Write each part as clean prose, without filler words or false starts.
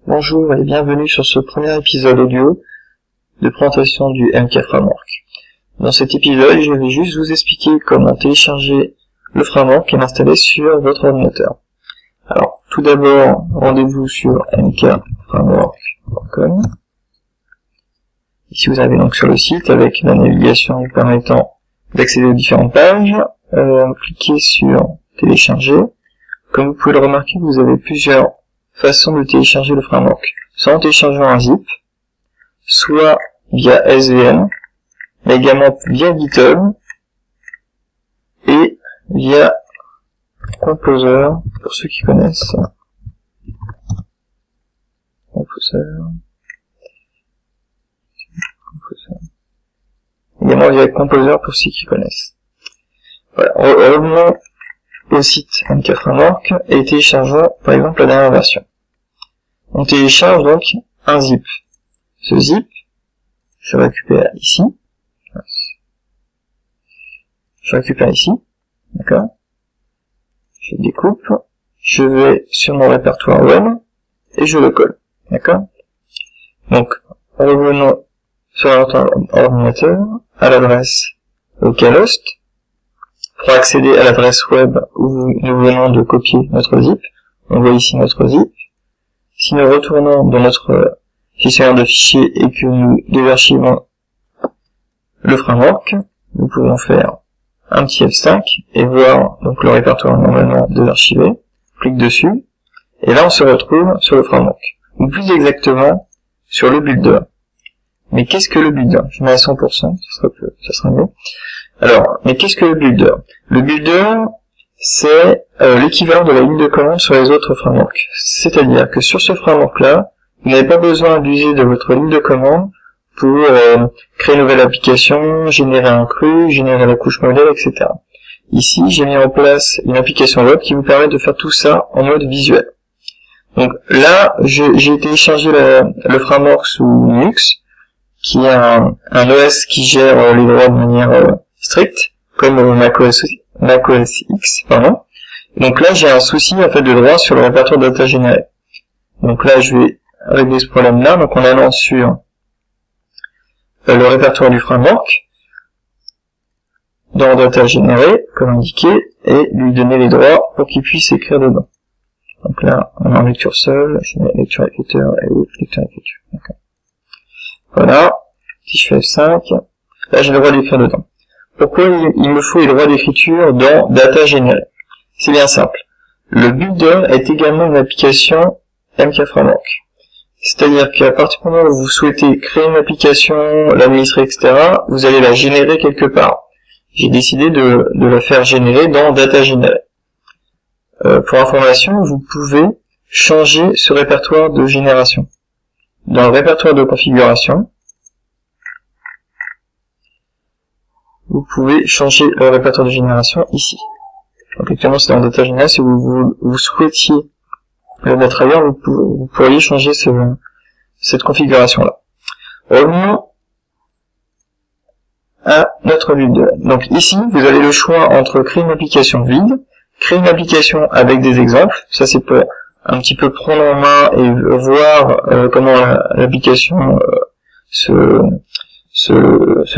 Bonjour et bienvenue sur ce premier épisode audio de présentation du MK Framework. Dans cet épisode, je vais juste vous expliquer comment télécharger le framework et l'installer sur votre ordinateur. Alors, tout d'abord, rendez-vous sur mkframework.com. Ici, vous arrivez donc sur le site avec la navigation vous permettant d'accéder aux différentes pages. Cliquez sur télécharger. Comme vous pouvez le remarquer, vous avez plusieurs façon de télécharger le framework, soit en téléchargeant un zip, soit via SVN, mais également via GitHub et via Composer, pour ceux qui connaissent. Composer. Également via Composer pour ceux qui connaissent. Voilà, revenons au site MK Framework et téléchargeons par exemple la dernière version. On télécharge donc un zip. Ce zip, je récupère ici. D'accord. Je découpe, je vais sur mon répertoire web et je le colle. D'accord. Donc, revenons sur notre ordinateur à l'adresse localhost. Pour accéder à l'adresse web où nous venons de copier notre zip, on voit ici notre zip. Si nous retournons dans notre gestionnaire de fichiers et que nous déarchivons le framework, nous pouvons faire un petit F5 et voir donc le répertoire normalement désarchivé. Clique dessus et là on se retrouve sur le framework, ou plus exactement sur le builder. Mais qu'est-ce que le builder? Je mets à 100%, ça sera mieux. Alors, mais qu'est-ce que le builder? Le builder, c'est l'équivalent de la ligne de commande sur les autres frameworks. C'est-à-dire que sur ce framework-là, vous n'avez pas besoin d'user de votre ligne de commande pour créer une nouvelle application, générer un cru, générer la couche modèle, etc. Ici, j'ai mis en place une application web qui vous permet de faire tout ça en mode visuel. Donc là, j'ai téléchargé le framework sous Linux, qui est un OS qui gère les droits de manière stricte, comme macOS X, pardon. Donc là, j'ai un souci en fait de droit sur le répertoire data généré. Donc là, je vais régler ce problème-là. Donc en allant sur le répertoire du framework, dans data généré, comme indiqué, et lui donner les droits pour qu'il puisse écrire dedans. Donc là, on est en lecture seule, je mets lecture écriture et lecture écriture. Voilà. Si je fais F5, là j'ai le droit d'écrire dedans. Pourquoi il me faut les droits d'écriture dans data générée? C'est bien simple. Le builder est également une application MK Framework. C'est-à-dire qu'à partir du moment où vous souhaitez créer une application, l'administrer, etc., vous allez la générer quelque part. J'ai décidé de la faire générer dans data générée. Pour information, vous pouvez changer ce répertoire de génération. Dans le répertoire de configuration, vous pouvez changer le répertoire de génération ici. Donc actuellement c'est dans data générale. Si vous souhaitiez le mettre ailleurs, vous pourriez changer cette configuration là. Revenons à notre builder. Donc ici vous avez le choix entre créer une application vide, créer une application avec des exemples. Ça c'est pour un petit peu prendre en main et voir comment l'application se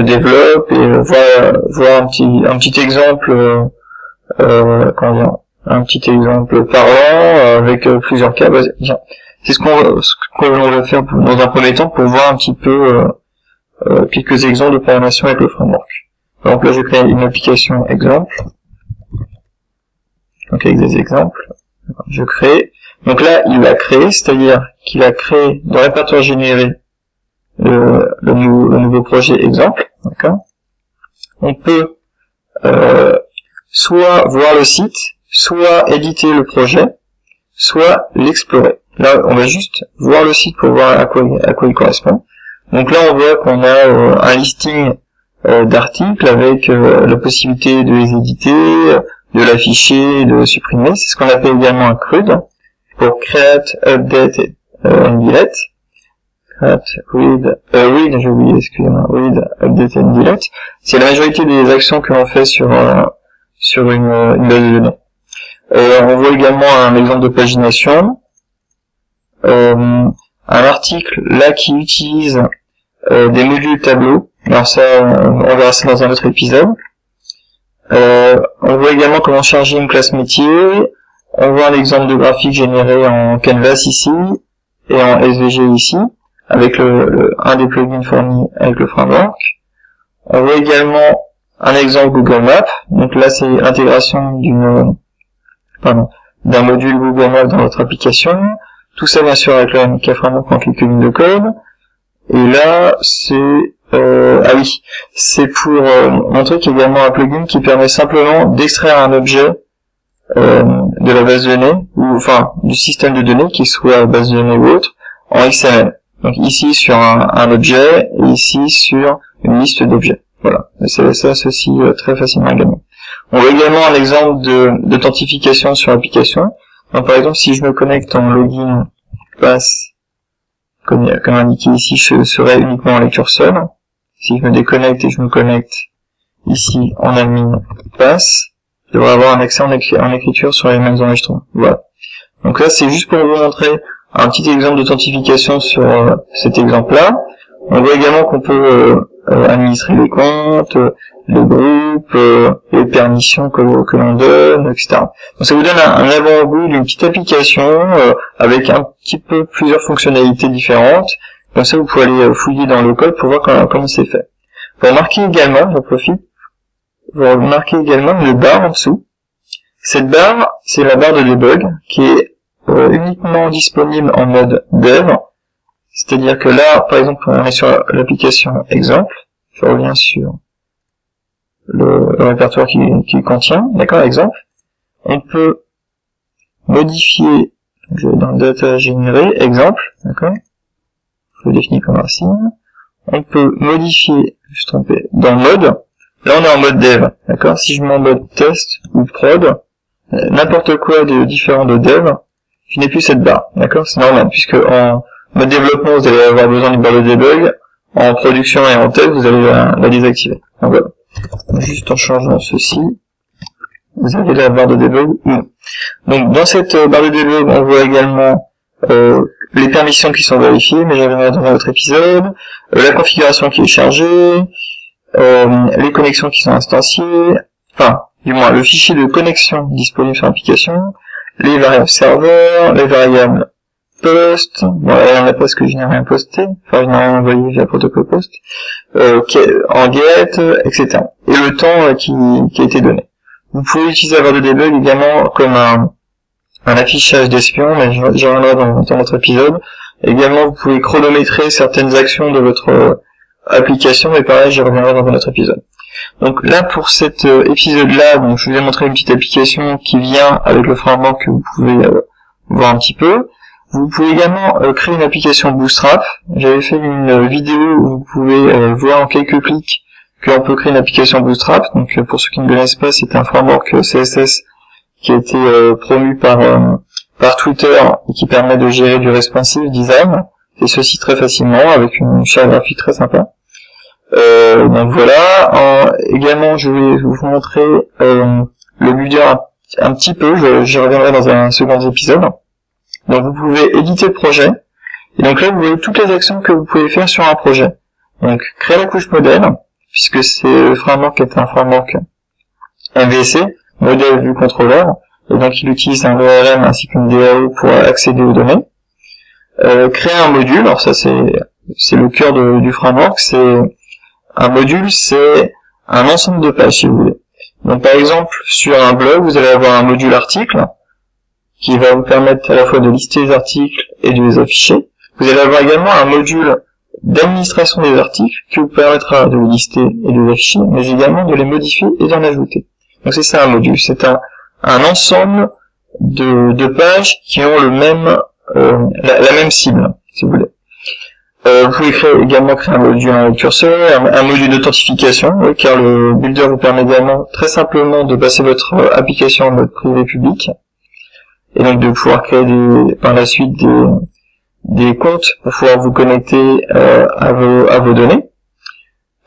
développe et voir un petit exemple un petit exemple parlant avec plusieurs cas. C'est ce qu'on va faire dans un premier temps pour voir un petit peu quelques exemples de programmation avec le framework. Par exemple là je crée une application exemple, donc avec des exemples, je crée. Donc là il va créer, c'est-à-dire qu'il va créer dans le répertoire généré le nouveau projet exemple, d'accord. On peut soit voir le site, soit éditer le projet, soit l'explorer. Là, on va juste voir le site pour voir à quoi il correspond. Donc là, on voit qu'on a un listing d'articles avec la possibilité de les éditer, de l'afficher, de supprimer. C'est ce qu'on appelle également un CRUD pour Create, Update and Delete. Read, Update and Delete. C'est la majorité des actions que l'on fait sur une base de données. On voit également un exemple de pagination. un article là qui utilise des modules tableau. Alors ça, on verra ça dans un autre épisode. On voit également comment charger une classe métier. On voit un exemple de graphique généré en Canvas ici et en SVG ici, avec un des plugins fournis avec le framework. On voit également un exemple Google Maps. Donc là, c'est l'intégration d'un module Google Maps dans votre application. Tout ça, bien sûr, avec le MK Framework en quelques lignes de code. Et là, c'est pour montrer qu'il y a également un plugin qui permet simplement d'extraire un objet de la base de données, ou enfin du système de données, qui soit base de données ou autre, en XML. Donc ici sur un objet, et ici sur une liste d'objets. Voilà, ça s'associe très facilement également. On voit également un exemple d'authentification sur l'application. Donc par exemple, si je me connecte en login pass, comme indiqué ici, je serai uniquement en lecture seule. Si je me déconnecte et je me connecte ici en admin pass, je devrais avoir un accès en écriture sur les mêmes enregistrements. Voilà. Donc là, c'est juste pour vous montrer un petit exemple d'authentification sur cet exemple-là. On voit également qu'on peut administrer les comptes, les groupes, les permissions que l'on donne, etc. Donc ça vous donne un avant-goût d'une petite application avec un petit peu plusieurs fonctionnalités différentes. Comme ça, vous pouvez aller fouiller dans le code pour voir comment c'est fait. Vous remarquez également, j'en profite, vous remarquez également une barre en dessous. Cette barre, c'est la barre de debug qui est uniquement disponible en mode dev. C'est-à-dire que là, par exemple, on est sur l'application exemple. Je reviens sur le répertoire qui contient, d'accord, exemple. On peut modifier, je vais dans data générée, exemple, d'accord. Je le définis comme racine. On peut modifier, je suis trompé, dans mode. Là, on est en mode dev, d'accord. Si je mets en mode test ou prod, n'importe quoi de différent de dev, je n'ai plus cette barre, d'accord. C'est normal, puisque en mode développement, vous allez avoir besoin d'une barre de debug. En production et en test, vous allez la désactiver. Donc voilà. Juste en changeant ceci, vous avez la barre de debug. Donc dans cette barre de debug, on voit également les permissions qui sont vérifiées, mais j'en reviendrai dans un autre épisode, la configuration qui est chargée, les connexions qui sont instanciées, enfin, du moins, le fichier de connexion disponible sur l'application, les variables serveurs, les variables post, bon, là, il y en a pas parce que je n'ai rien posté, enfin, je n'ai rien envoyé via protocole post, en get, etc. Et le temps qui a été donné. Vous pouvez utiliser la barre de debug également comme un affichage d'espion, mais j'en reviendrai dans notre épisode. Également, vous pouvez chronométrer certaines actions de votre application, mais pareil, j'y reviendrai dans notre épisode. Donc là, pour cet épisode-là, donc je vous ai montré une petite application qui vient avec le framework que vous pouvez voir un petit peu. Vous pouvez également créer une application Bootstrap. J'avais fait une vidéo où vous pouvez voir en quelques clics qu'on peut créer une application Bootstrap. Donc pour ceux qui ne connaissent pas, c'est un framework CSS qui a été promu par Twitter et qui permet de gérer du responsive design. Et ceci très facilement avec une charte graphique très sympa. Donc voilà. Également, je vais vous montrer le builder un petit peu. J'y reviendrai dans un second épisode. Donc vous pouvez éditer le projet. Et donc là, vous voyez toutes les actions que vous pouvez faire sur un projet. Donc créer la couche modèle, puisque c'est le framework est un framework MVC, modèle vue contrôleur. Et donc il utilise un ORM ainsi qu'une DAO pour accéder aux données. Créer un module, alors ça c'est le cœur du framework. C'est un module, c'est un ensemble de pages si vous voulez. Donc par exemple sur un blog, vous allez avoir un module article qui va vous permettre à la fois de lister les articles et de les afficher. Vous allez avoir également un module d'administration des articles qui vous permettra de les lister et de les afficher, mais également de les modifier et d'en ajouter. Donc c'est ça un module, c'est un ensemble de pages qui ont le même la même cible, si vous voulez. Vous pouvez également créer un module en curseur, un module d'authentification, car le builder vous permet également très simplement de passer votre application en mode privé public, et donc de pouvoir créer par la suite des comptes pour pouvoir vous connecter à vos données.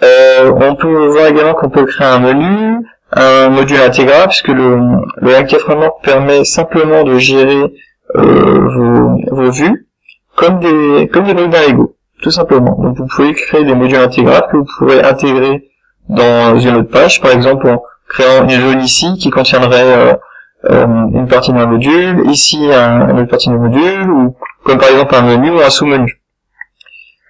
On peut voir également qu'on peut créer un menu, un module intégral, puisque le MK Framework permet simplement de gérer vos vues. comme des briques d'un Lego, tout simplement. Donc vous pouvez créer des modules intégrables que vous pourrez intégrer dans une autre page, par exemple en créant une zone ici qui contiendrait une partie d'un module, ici une autre partie d'un module, ou comme par exemple un menu ou un sous-menu.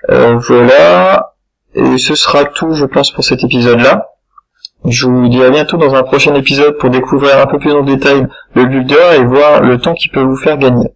Voilà, et ce sera tout, je pense, pour cet épisode-là. Je vous dis à bientôt dans un prochain épisode pour découvrir un peu plus en détail le builder et voir le temps qu'il peut vous faire gagner.